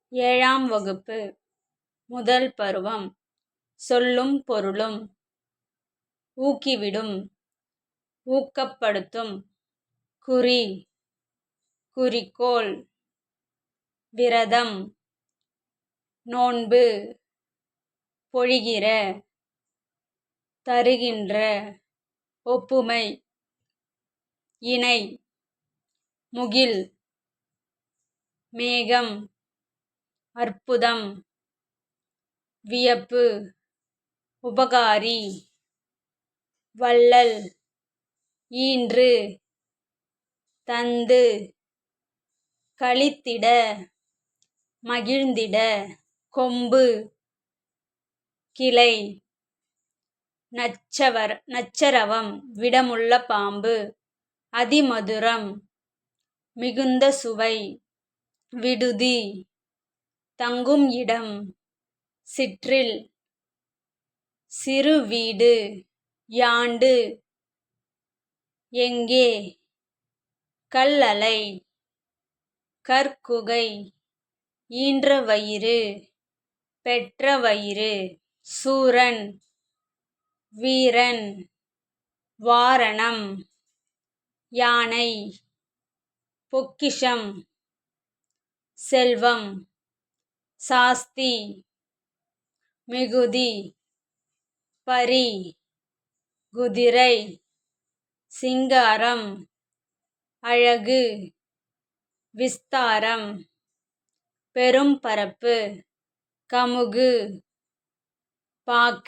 ஏழாம் வகுப்பு முதல் பருவம். சொல்லும் பொருளும். ஊக்கிவிடும், ஊக்கப்படுத்தும். குறி, குறிக்கோள். விரதம், நோன்பு. பொழிகிற, தருகின்ற. ஒப்புமை, இணை. முகில், மேகம். அற்புதம், வியப்பு. உபகாரி, வள்ளல். ஈன்று, தந்து. களித்திட, மகிழ்ந்திட. கொம்பு, கிளை. நச்சரவம், விடமுள்ள பாம்பு. அதிமதுரம், மிகுந்த சுவை. விடுதி, தங்கும் இடம். சிற்றில், சிறு வீடு. யாண்டு, எங்கே. கல்லளை, கற்குகை. ஈன்ற வயிறு, பெற்ற வயிறு. சூரன், வீரன். வாரணம், யானை. பொக்கிஷம், செல்வம். சாஸ்தி, மிகுதி. பரி, குதிரை. சிங்காரம், அழகு. விஸ்தாரம், பெரும் பரப்பு. கமுகு, பாக்கு.